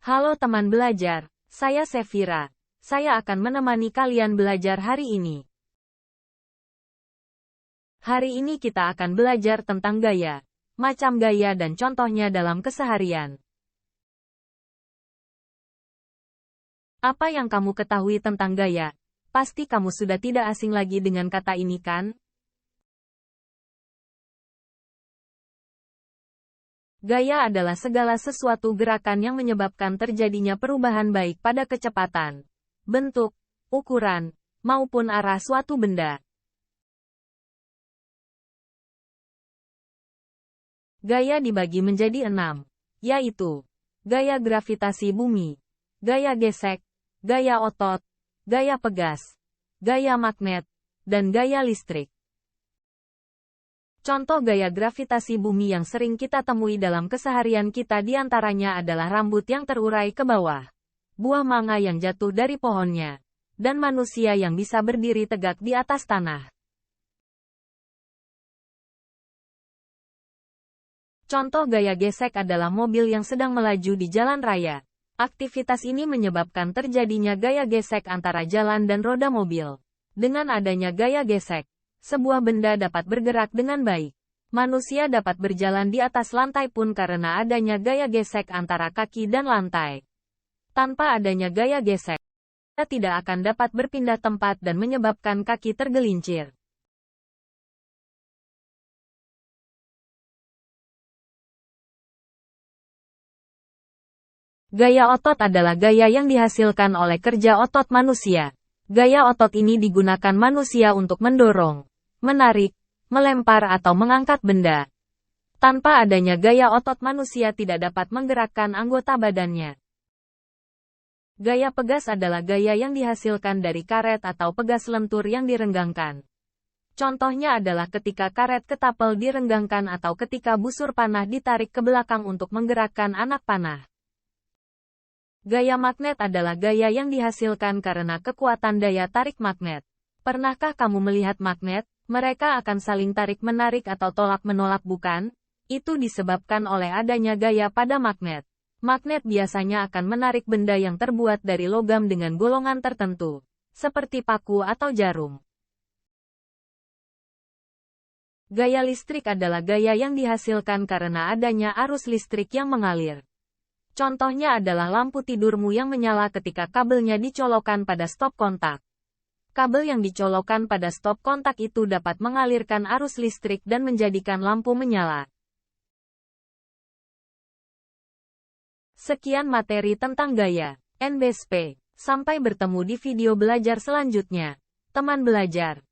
Halo teman belajar, saya Sevira. Saya akan menemani kalian belajar hari ini. Hari ini kita akan belajar tentang gaya, macam gaya dan contohnya dalam keseharian. Apa yang kamu ketahui tentang gaya? Pasti kamu sudah tidak asing lagi dengan kata ini kan? Gaya adalah segala sesuatu gerakan yang menyebabkan terjadinya perubahan baik pada kecepatan, bentuk, ukuran, maupun arah suatu benda. Gaya dibagi menjadi 6, yaitu gaya gravitasi bumi, gaya gesek, gaya otot, gaya pegas, gaya magnet, dan gaya listrik. Contoh gaya gravitasi bumi yang sering kita temui dalam keseharian kita diantaranya adalah rambut yang terurai ke bawah, buah mangga yang jatuh dari pohonnya, dan manusia yang bisa berdiri tegak di atas tanah. Contoh gaya gesek adalah mobil yang sedang melaju di jalan raya. Aktivitas ini menyebabkan terjadinya gaya gesek antara jalan dan roda mobil. Dengan adanya gaya gesek, sebuah benda dapat bergerak dengan baik. Manusia dapat berjalan di atas lantai pun karena adanya gaya gesek antara kaki dan lantai. Tanpa adanya gaya gesek, kita tidak akan dapat berpindah tempat dan menyebabkan kaki tergelincir. Gaya otot adalah gaya yang dihasilkan oleh kerja otot manusia. Gaya otot ini digunakan manusia untuk mendorong, menarik, melempar atau mengangkat benda. Tanpa adanya gaya otot manusia tidak dapat menggerakkan anggota badannya. Gaya pegas adalah gaya yang dihasilkan dari karet atau pegas lentur yang direnggangkan. Contohnya adalah ketika karet ketapel direnggangkan atau ketika busur panah ditarik ke belakang untuk menggerakkan anak panah. Gaya magnet adalah gaya yang dihasilkan karena kekuatan daya tarik magnet. Pernahkah kamu melihat magnet? Mereka akan saling tarik-menarik atau tolak-menolak bukan? Itu disebabkan oleh adanya gaya pada magnet. Magnet biasanya akan menarik benda yang terbuat dari logam dengan golongan tertentu, seperti paku atau jarum. Gaya listrik adalah gaya yang dihasilkan karena adanya arus listrik yang mengalir. Contohnya adalah lampu tidurmu yang menyala ketika kabelnya dicolokkan pada stop kontak. Kabel yang dicolokkan pada stop kontak itu dapat mengalirkan arus listrik dan menjadikan lampu menyala. Sekian materi tentang gaya, NBSP. Sampai bertemu di video belajar selanjutnya. Teman belajar.